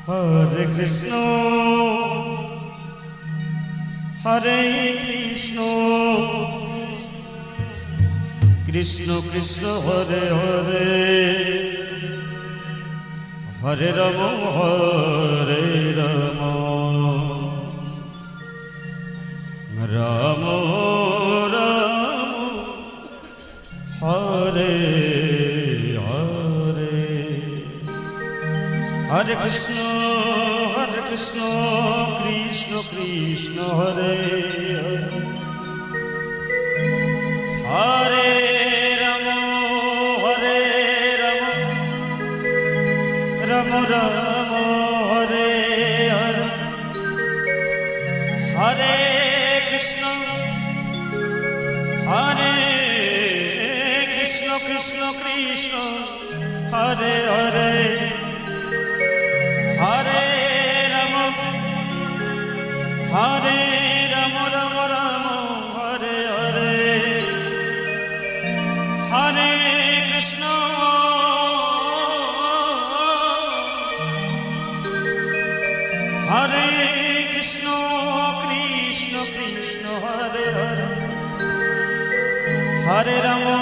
Hare Krishna, Hare Krishna, Krishna Krishna, Hare Hare, Hare Rama, Hare Rama, Rama Rama, Hare Hare. Hare Krishna, Krishna Krishna, Hare Hare, Hare Rama, Rama Rama, Hare Hare, Hare Krishna, Krishna Krishna, Hare Hare, Hare Rama, Rama Rama, Hare Hare, Hare Krishna, Krishna Krishna, Hare Hare, Hare Rama,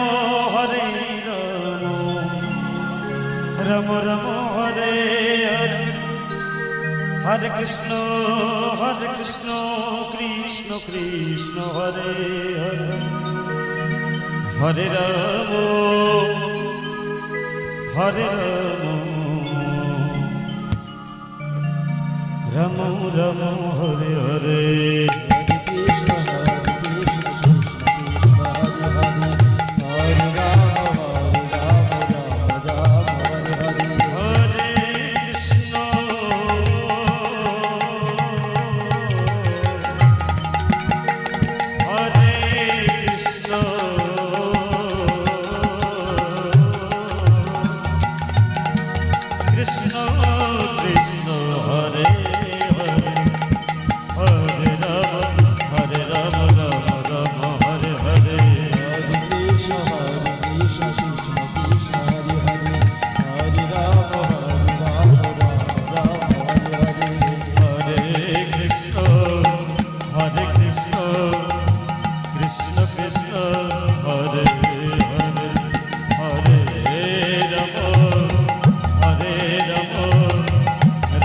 Rama Rama, Hare Hare, Hare Krishna, Krishna Krishna, Hare Hare, Hare Rama, Rama Rama, Hare Hare.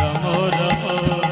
Rama Rama,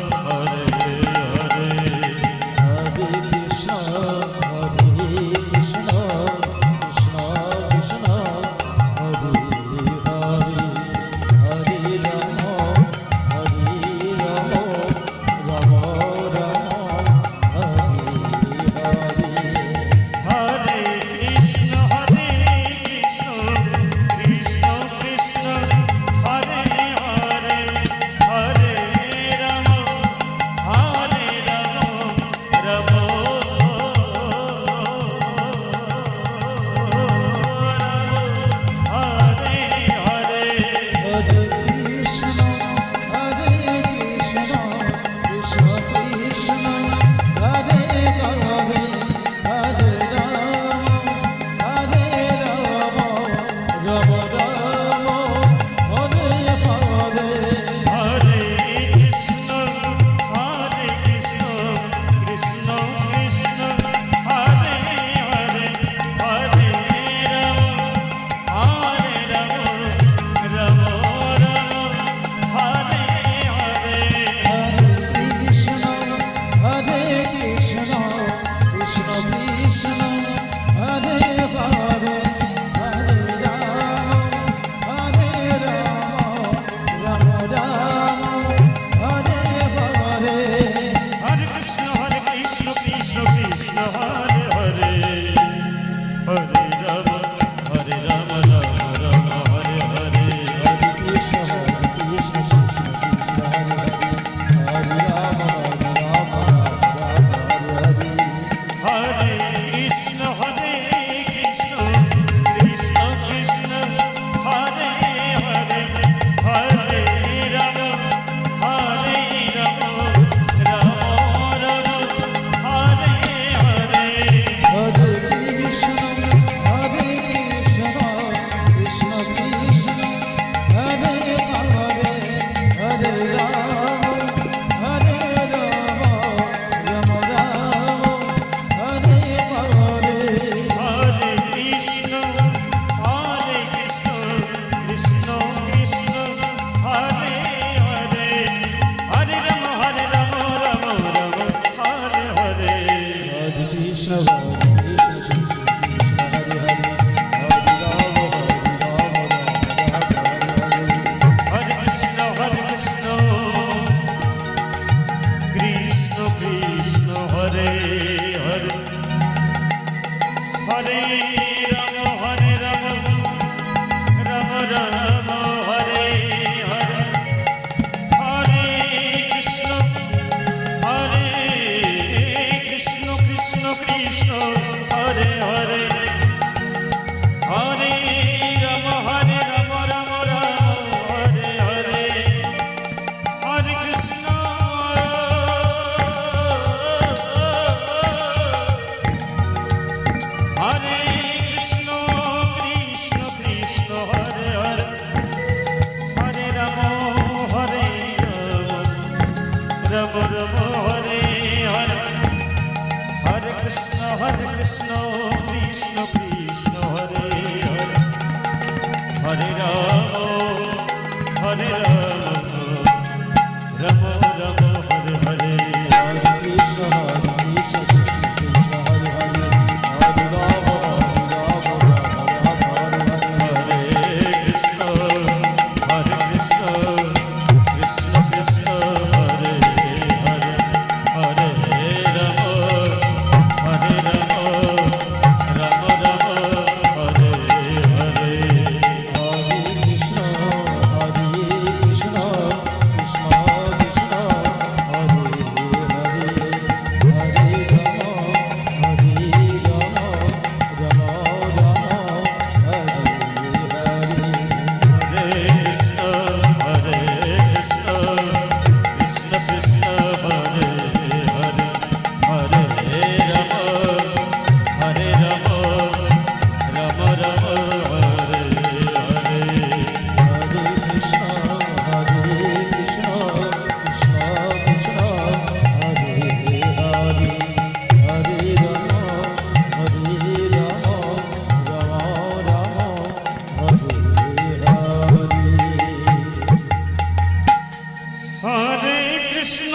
Hare Krishna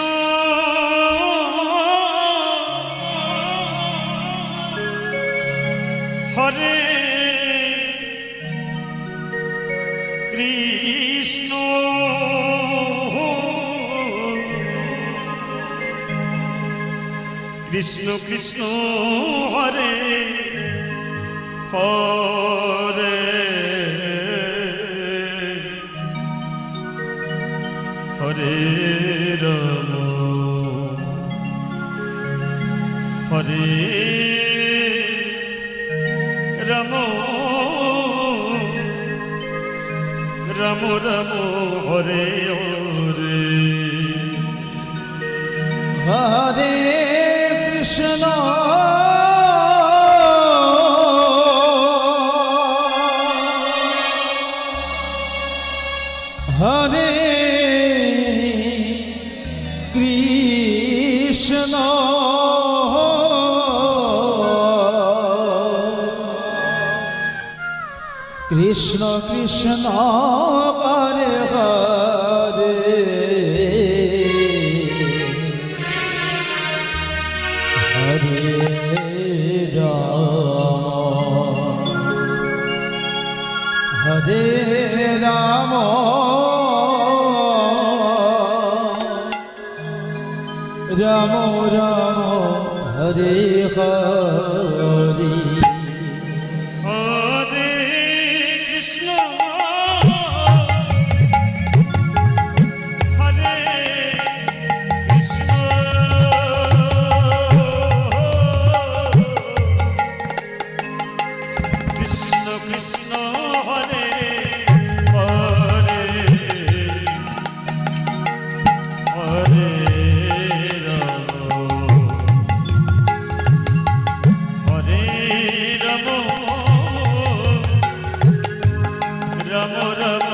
Hare Krishna Krishna Krishna Hare Hare Hare Ram Hare Ram Ram Ram Hare Hare Hare Krishna Hare Krishna Krishna Krishna Hare Hare Hare Ram Ram Ram Hare Hare Hare Krishna Hare Krishna Krishna Krishna Hare Hare Hare Ram Hare Ram Ram Ram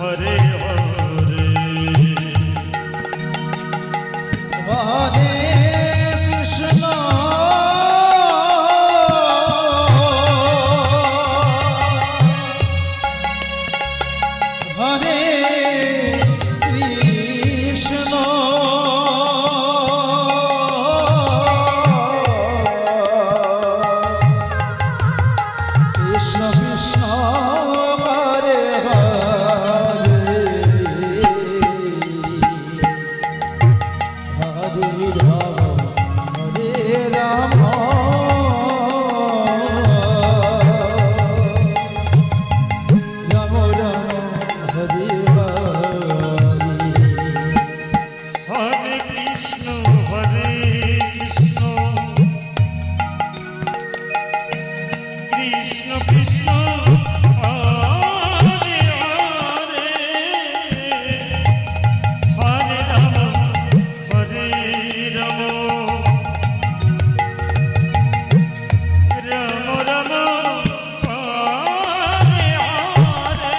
Hare Hare Hare Krishna Hare Krishna Krishna Krishna Hare Hare Hare Ram Ram Ram Hare Hare Hare Krishna Hare Krishna Krishna Krishna Hare Hare Hare Ram Hare Ram Ram Ram Hare Hare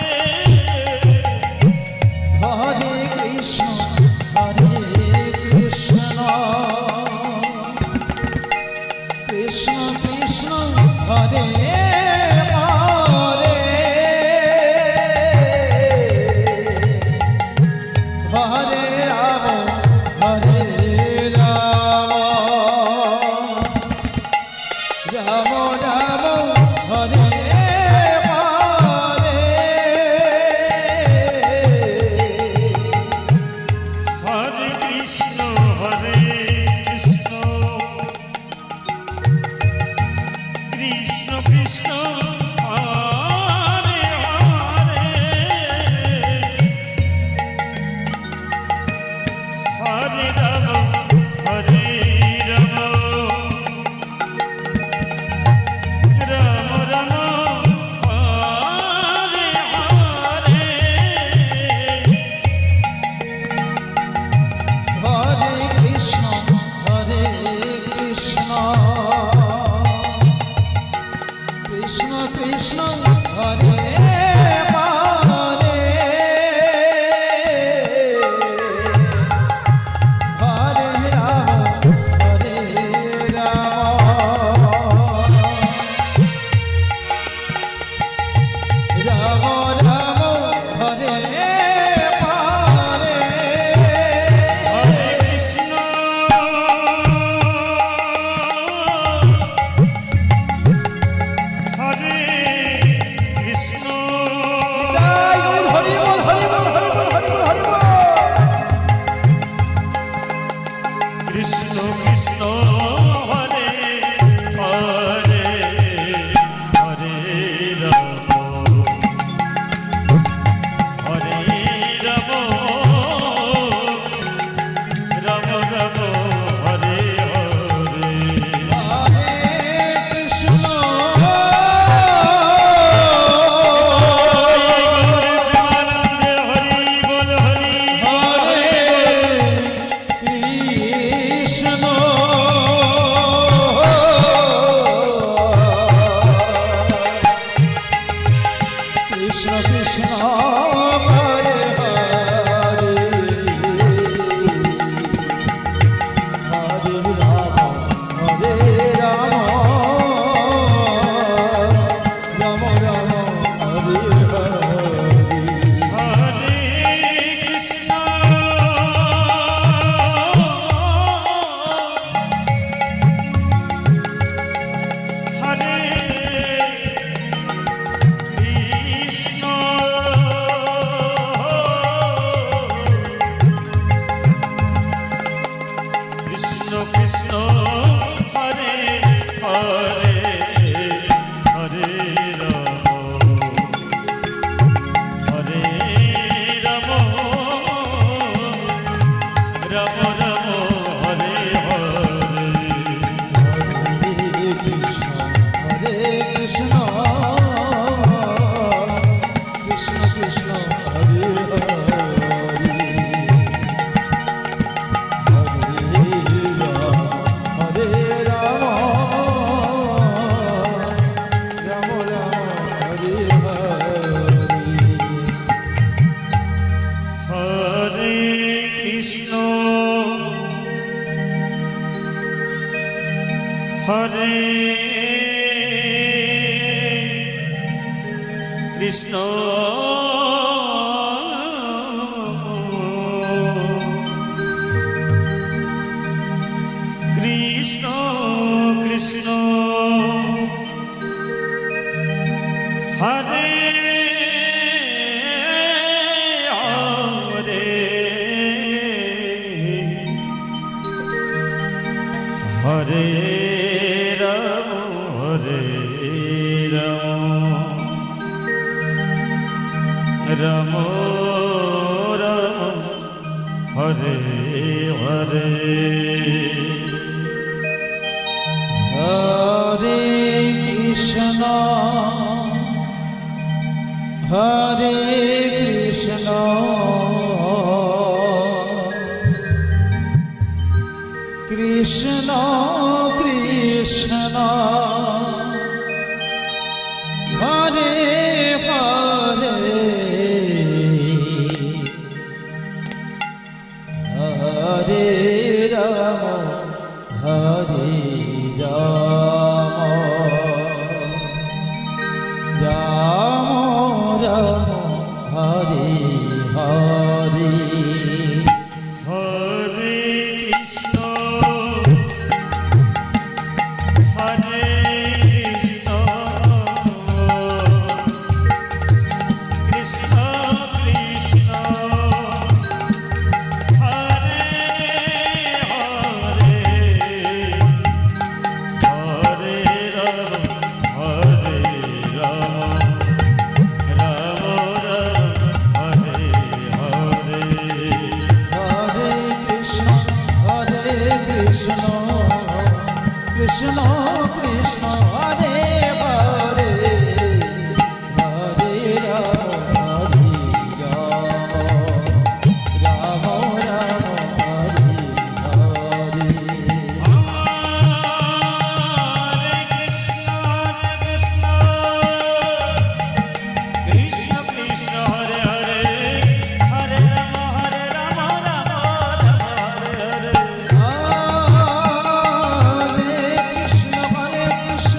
Hare Krishna Hare Krishna Krishna Krishna Hare Hare Hare Ram Hare Ram Ram Ram Hare Hare Hare Krishna Hare Krishna Krishna Krishna Hare Hare Hare Krishna Krishna Krishna Hare Hare Ram Ram Ram Hare Hare Hare Krishna Hare Krishna Krishna Krishna Hare Hare Hare Ram Hare Ram Ram Hare Hare Hare Krishna Hare Krishna Krishna Krishna Hare Hare Hare Ram Hare Ram Ram Ram Hare Hare Hare Krishna Krishna Krishna Hare Hare Hare Ram Ram Ram Hare Hare Hare Krishna Krishna Krishna Hare Hare Hare Ram Ram Ram Hare Hare Hare Krishna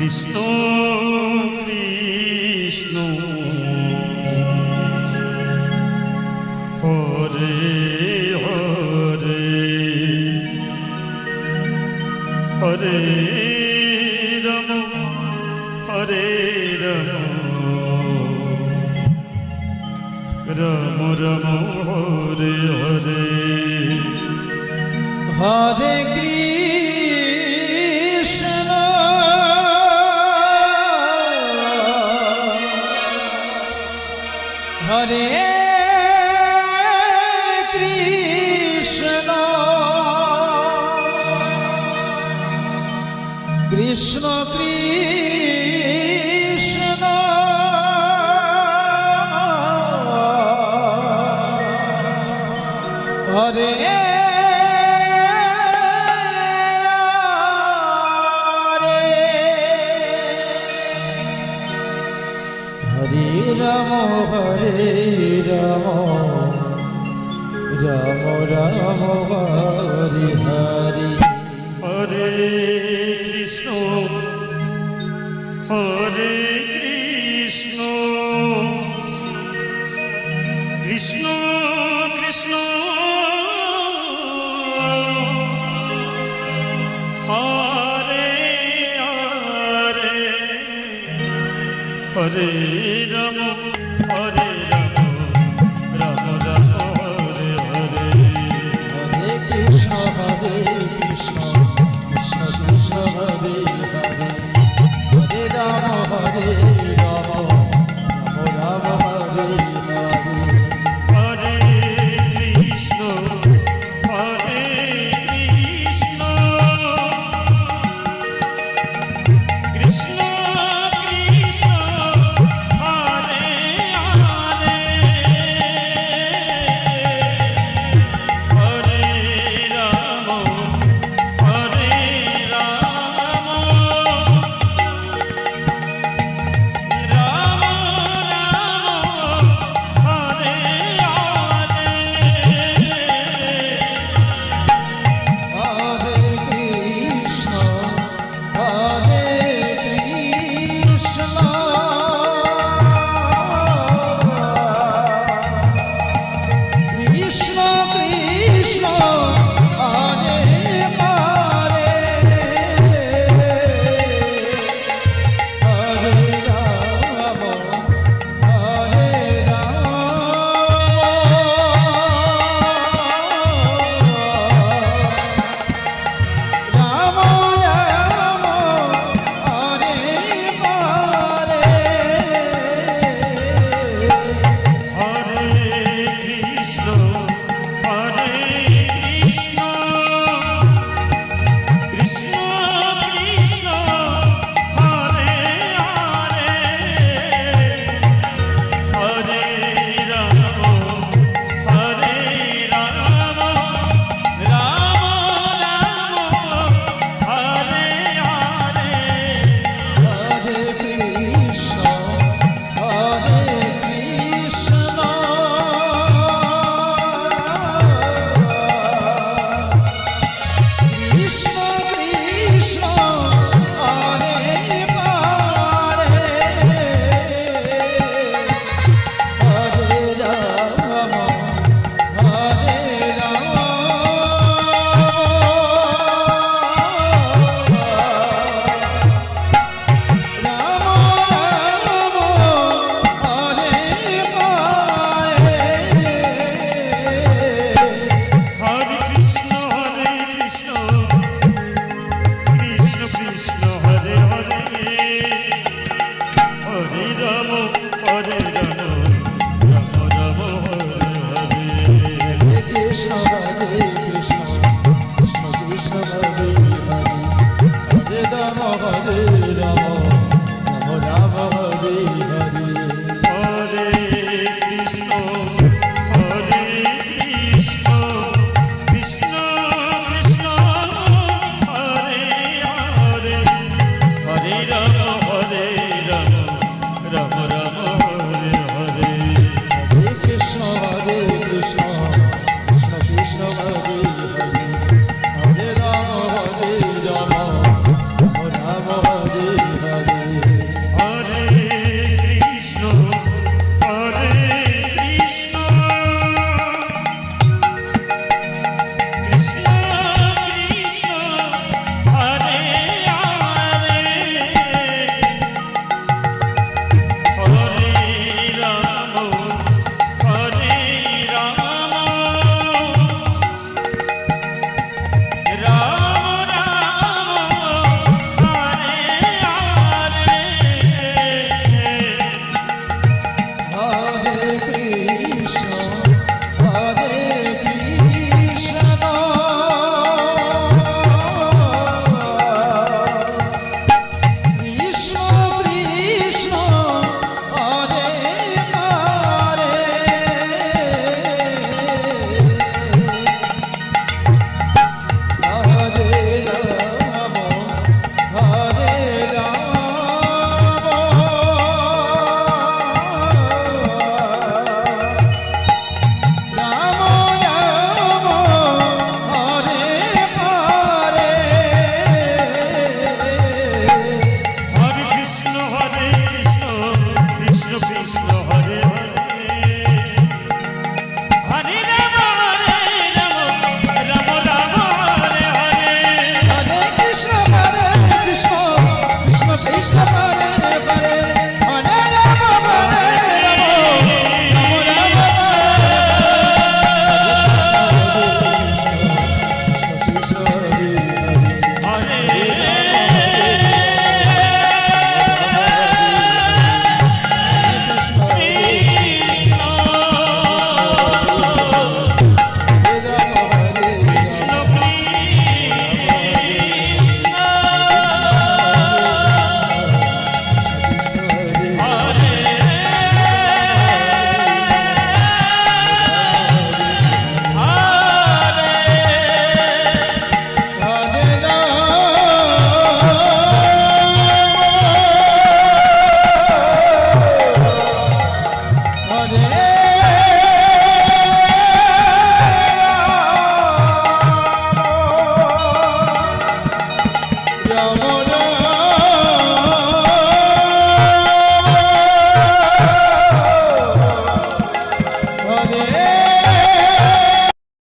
Krishna Krishna Hare Hare Hare Ram Hare Ram Ram Ram Hare Hare Hare Krishna Hare Krishna Krishna Krishna Hare Hare Rama Hare Rama Rama Rama Hare Hare Hare Krishna Hare Krishna Krishna Krishna Hare Hare Hare Ram Hare Ram Ram Ram Hare Hare Hare Krishna Hare Krishna Krishna Krishna Hare Hare Hare Rama Hare Rama Rama Rama Hare Hare Hare Krishna Hare Krishna Krishna Krishna Hare Ram Ram